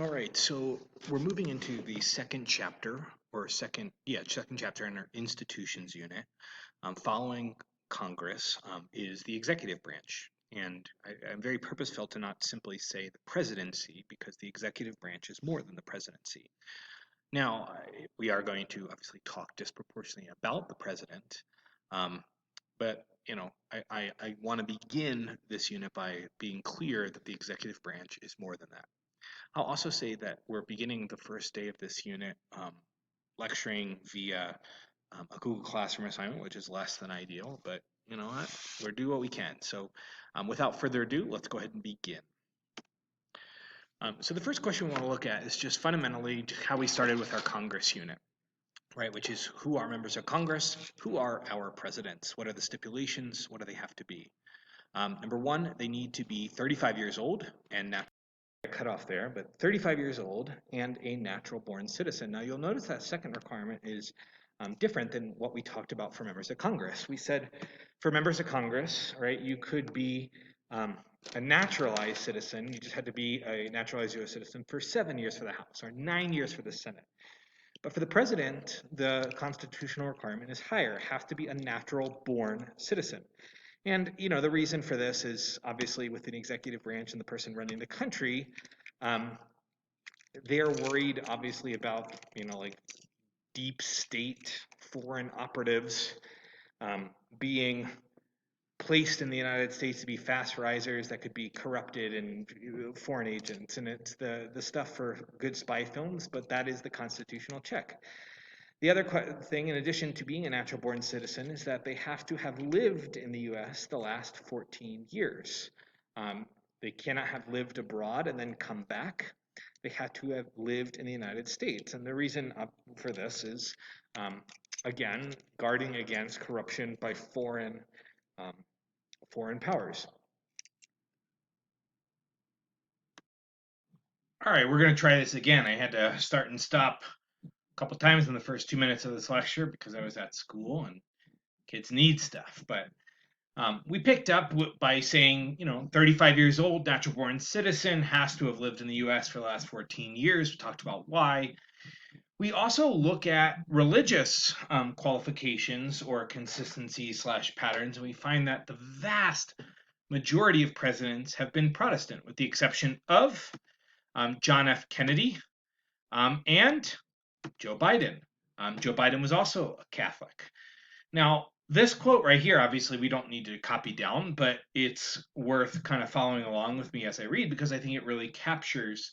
All right, so we're moving into the second chapter, or second chapter in our institutions unit. Following Congress is the executive branch. And I'm very purposeful to not simply say the presidency, because the executive branch is more than the presidency. Now, we are going to obviously talk disproportionately about the president, um, but I want to begin this unit by being clear that the executive branch is more than that. I'll also say that we're beginning the first day of this unit lecturing via a Google Classroom assignment, which is less than ideal, but you know what? We'll do what we can. So without further ado, let's go ahead and begin. So the first question we want to look at is just fundamentally how we started with our Congress unit, right? Which is who are members of Congress? Who are our presidents? What are the stipulations? What do they have to be? Number one, they need to be 35 years old and cut off there, but 35 years old and a natural born citizen. Now you'll notice that second requirement is different than what we talked about for members of Congress. We said for members of Congress, right, you could be a naturalized citizen. You just had to be a naturalized U.S. citizen for 7 years for the House or 9 years for the Senate. But for the president, the constitutional requirement is higher, have to be a natural born citizen. And the reason for this is obviously with an executive branch and the person running the country, um, they're worried obviously about like deep state foreign operatives being placed in the United States to be fast risers that could be corrupted and foreign agents, and it's the stuff for good spy films, but that is the constitutional check. The other thing, in addition to being a natural born citizen, is that they have to have lived in the US the last 14 years. Um, they cannot have lived abroad and then come back. They have to have lived in the United States. And the reason for this is, again, guarding against corruption by um, foreign powers. All right, we're going to try this again. I had to start and stop a couple times in the first 2 minutes of this lecture because I was at school and kids need stuff. But we picked up by saying, 35 years old, natural born citizen, has to have lived in the US for the last 14 years. We talked about why. We also look at religious qualifications or consistency/patterns, and we find that the vast majority of presidents have been Protestant, with the exception of John F. Kennedy and Joe Biden. Joe Biden was also a Catholic. Now, this quote right here, obviously, we don't need to copy down, but it's worth kind of following along with me as I read because I think it really captures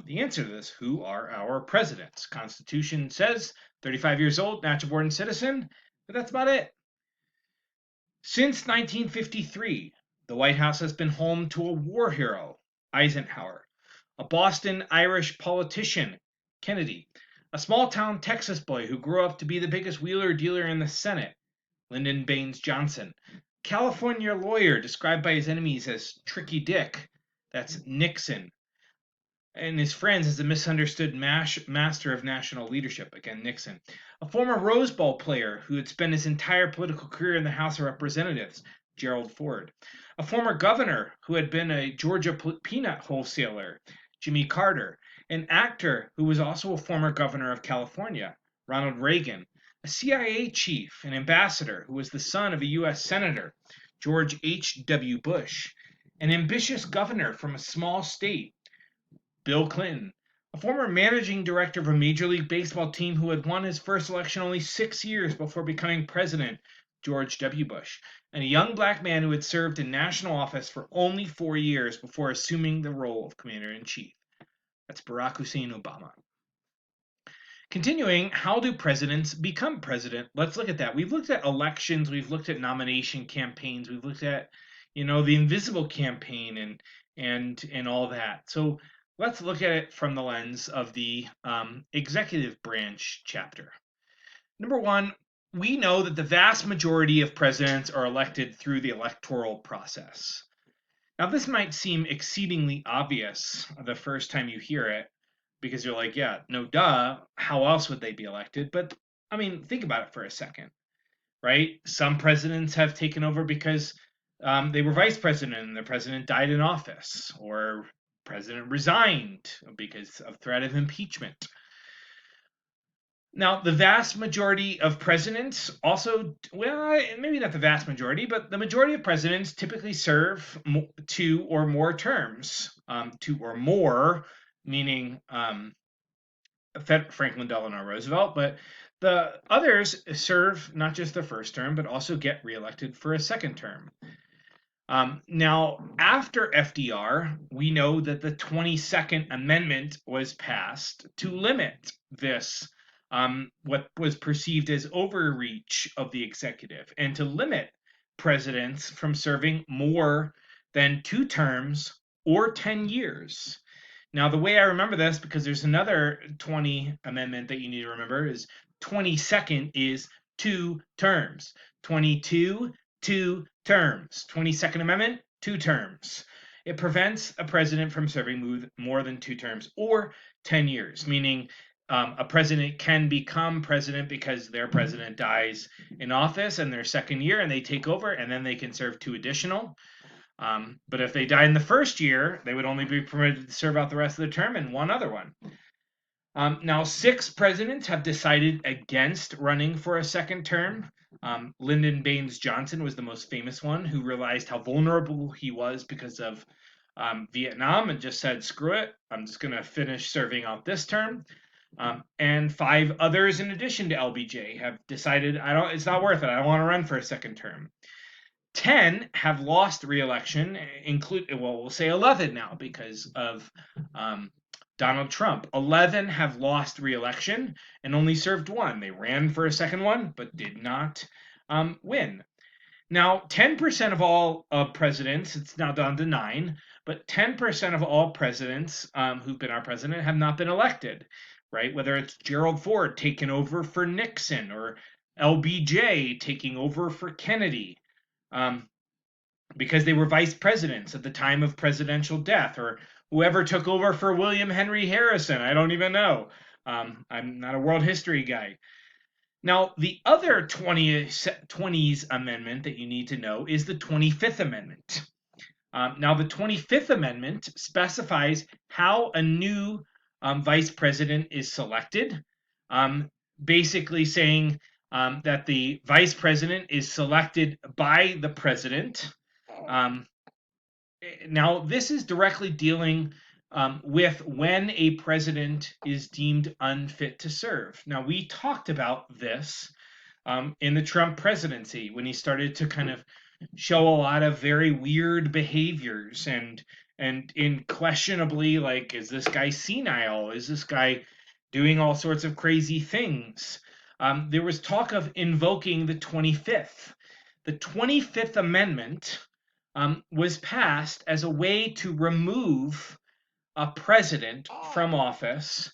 the answer to this. Who are our presidents? Constitution says 35 years old, natural born citizen, but that's about it. Since 1953, the White House has been home to a war hero, Eisenhower, a Boston Irish politician, Kennedy, a small town Texas boy who grew up to be the biggest wheeler dealer in the Senate, Lyndon Baines Johnson, California lawyer described by his enemies as Tricky Dick, that's Nixon, and his friends as a misunderstood master of national leadership, again Nixon, a former Rose Bowl player who had spent his entire political career in the House of Representatives, Gerald Ford, a former governor who had been a Georgia peanut wholesaler, Jimmy Carter, an actor who was also a former governor of California, Ronald Reagan, a CIA chief, an ambassador who was the son of a U.S. senator, George H.W. Bush, an ambitious governor from a small state, Bill Clinton, a former managing director of a Major League Baseball team who had won his first election only 6 years before becoming president, George W. Bush, and a young black man who had served in national office for only 4 years before assuming the role of commander in chief. That's Barack Hussein Obama. Continuing, how do presidents become president? Let's look at that. We've looked at elections, we've looked at nomination campaigns, we've looked at, the invisible campaign and all that. So let's look at it from the lens of the executive branch chapter. Number one, we know that the vast majority of presidents are elected through the electoral process. Now, this might seem exceedingly obvious the first time you hear it, because you're like, yeah, no duh, how else would they be elected? But I mean, think about it for a second, right? Some presidents have taken over because they were vice president and the president died in office, or president resigned because of threat of impeachment. Now, the vast majority of presidents also, well, maybe not the vast majority, but the majority of presidents typically serve 2 or more terms. 2 or more, meaning Franklin Delano Roosevelt, but the others serve not just their first term, but also get reelected for a second term. Now, after FDR, we know that the 22nd Amendment was passed to limit this, what was perceived as overreach of the executive, and to limit presidents from serving more than 2 terms or 10 years. Now, the way I remember this, because there's another 20 amendment that you need to remember, is 22nd is 2 terms. 22, 2 terms. 22nd Amendment, 2 terms. It prevents a president from serving more than 2 terms or 10 years, meaning a president can become president because their president dies in office in their second year and they take over, and then they can serve 2 additional. But if they died in the first year, they would only be permitted to serve out the rest of the term and 1 other one. Now, 6 presidents have decided against running for a second term. Lyndon Baines Johnson was the most famous one, who realized how vulnerable he was because of Vietnam and just said, screw it, I'm just going to finish serving out this term. And 5 others in addition to LBJ have decided, it's not worth it, I don't want to run for a second term. 10 have lost re-election, we'll say 11 now because of Donald Trump. 11 have lost re-election and only served 1. They ran for a second one, but did not win. Now, 10% of all presidents, it's now down to 9, but 10% of all presidents who've been our president have not been elected, right? Whether it's Gerald Ford taking over for Nixon or LBJ taking over for Kennedy. Because they were vice presidents at the time of presidential death, or whoever took over for William Henry Harrison. I don't even know. I'm not a world history guy. Now, the other 20s amendment that you need to know is the 25th Amendment. Now, the 25th Amendment specifies how a new vice president is selected, basically saying that the vice president is selected by the president. Now, this is directly dealing with when a president is deemed unfit to serve. Now, we talked about this in the Trump presidency when he started to kind of show a lot of very weird behaviors and in questionably, like, is this guy senile? Is this guy doing all sorts of crazy things? There was talk of invoking the 25th. The 25th Amendment was passed as a way to remove a president from office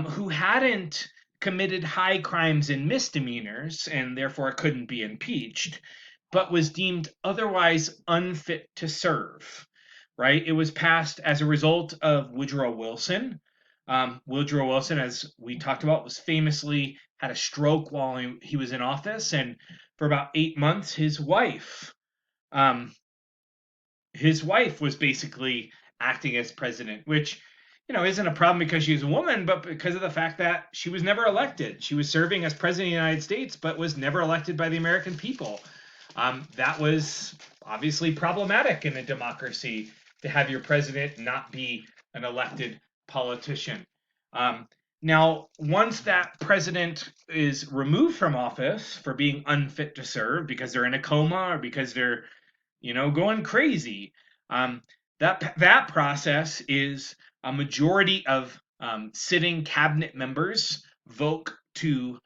who hadn't committed high crimes and misdemeanors and therefore couldn't be impeached, but was deemed otherwise unfit to serve, right? It was passed as a result of Woodrow Wilson. Woodrow Wilson, as we talked about, was famously had a stroke while he was in office, and for about 8 months, his wife was basically acting as president, which, isn't a problem because she's a woman, but because of the fact that she was never elected. She was serving as president of the United States, but was never elected by the American people. That was obviously problematic in a democracy, to have your president not be an elected politician. Now, once that president is removed from office for being unfit to serve because they're in a coma or because they're going crazy. That process is a majority of sitting cabinet members vote to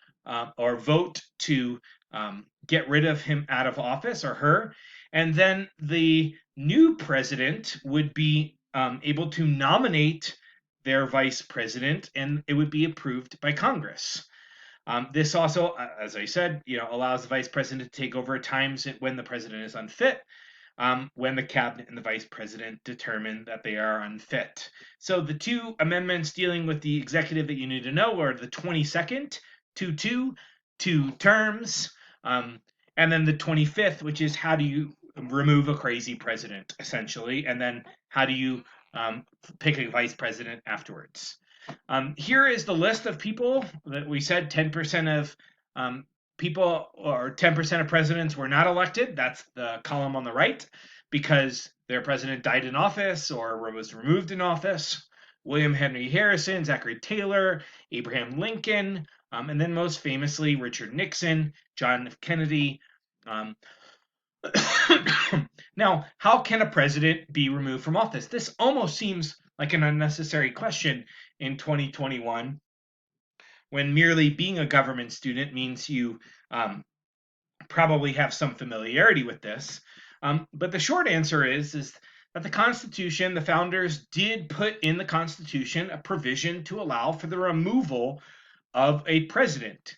get rid of him out of office or her, and then the new president would be able to nominate their vice president, and it would be approved by Congress. This also, as I said, allows the vice president to take over at times when the president is unfit, when the cabinet and the vice president determine that they are unfit. So the 2 amendments dealing with the executive that you need to know are the 22nd, 2 terms, and then the 25th, which is how do you remove a crazy president, essentially, and then how do you pick a vice president afterwards. Here is the list of people that we said 10% of people or 10% of presidents were not elected. That's the column on the right because their president died in office or was removed in office. William Henry Harrison, Zachary Taylor, Abraham Lincoln, and then most famously Richard Nixon, John F. Kennedy. Um, now, how can a president be removed from office? This almost seems like an unnecessary question in 2021 when merely being a government student means you probably have some familiarity with this. But the short answer is that the Constitution, the founders did put in the Constitution a provision to allow for the removal of a president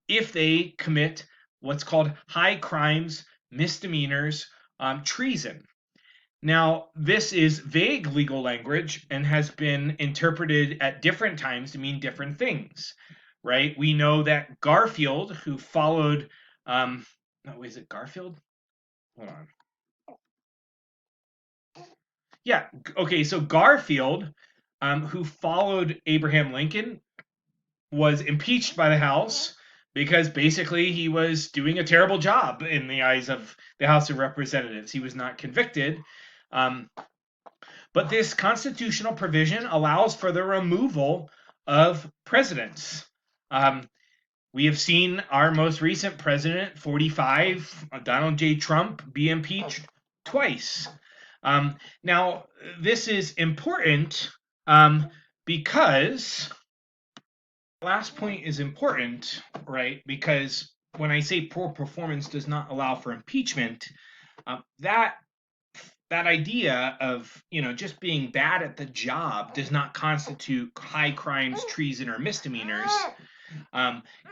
if they commit what's called high crimes, misdemeanors, treason. Now, this is vague legal language and has been interpreted at different times to mean different things, right? We know that Garfield, who followed, no, is it Garfield? Hold on. Yeah, okay, so Garfield, who followed Abraham Lincoln, was impeached by the House because basically he was doing a terrible job in the eyes of the House of Representatives. He was not convicted. But this constitutional provision allows for the removal of presidents. We have seen our most recent president, 45, Donald J. Trump, be impeached twice. Now, this is important because last point is important, right? Because when I say poor performance does not allow for impeachment, that idea of just being bad at the job does not constitute high crimes, treason, or misdemeanors.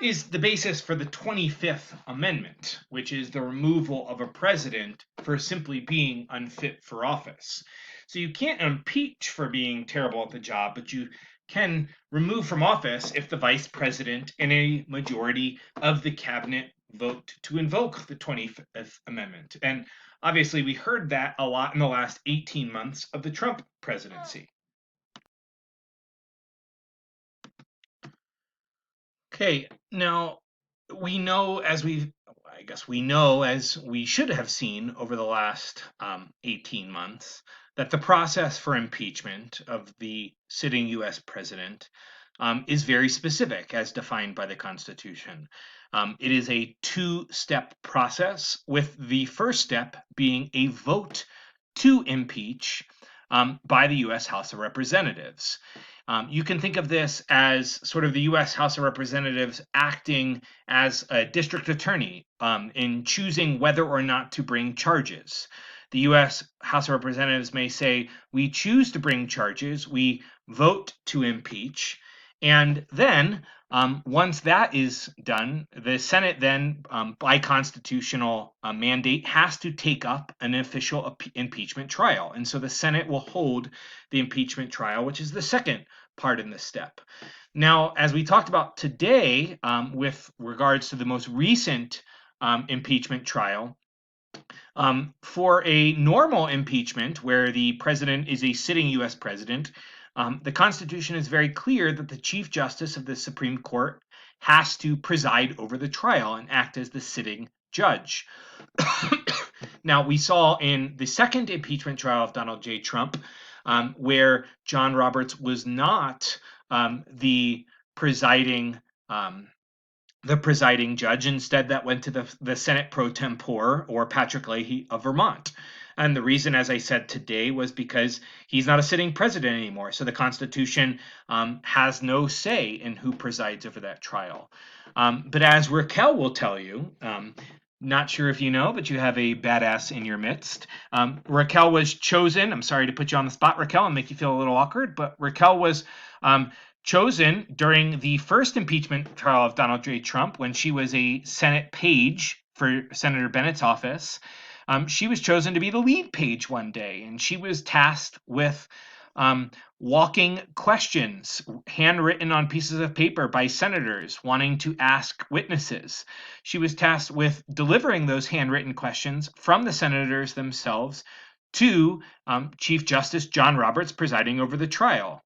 Is the basis for the 25th Amendment, which is the removal of a president for simply being unfit for office. So you can't impeach for being terrible at the job, but you can remove from office if the vice president and a majority of the cabinet vote to invoke the 25th Amendment. And obviously, we heard that a lot in the last 18 months of the Trump presidency. Okay, now we know as we should have seen over the last 18 months that the process for impeachment of the sitting U.S. president is very specific as defined by the Constitution. It is a two-step process, with the first step being a vote to impeach by the U.S. House of Representatives. You can think of this as sort of the U.S. House of Representatives acting as a district attorney in choosing whether or not to bring charges. The U.S. House of Representatives may say, we choose to bring charges, we vote to impeach, and then once that is done, the Senate then, by constitutional mandate, has to take up an official impeachment trial. And so the Senate will hold the impeachment trial, which is the second part in this step. Now, as we talked about today, with regards to the most recent impeachment trial, for a normal impeachment where the president is a sitting U.S. president, the Constitution is very clear that the Chief Justice of the Supreme Court has to preside over the trial and act as the sitting judge. Now, we saw in the second impeachment trial of Donald J. Trump, where John Roberts was not the presiding judge. Instead, that went to the Senate pro tempore, or Patrick Leahy of Vermont. And the reason, as I said today, was because he's not a sitting president anymore. So the Constitution has no say in who presides over that trial. But as Raquel will tell you, not sure if you know, but you have a badass in your midst. Raquel was chosen. I'm sorry to put you on the spot, Raquel, and make you feel a little awkward, but Raquel was chosen during the first impeachment trial of Donald J. Trump when she was a Senate page for Senator Bennett's office. She was chosen to be the lead page one day, and she was tasked with walking questions handwritten on pieces of paper by senators wanting to ask witnesses. She was tasked with delivering those handwritten questions from the senators themselves 2, Chief Justice John Roberts presiding over the trial.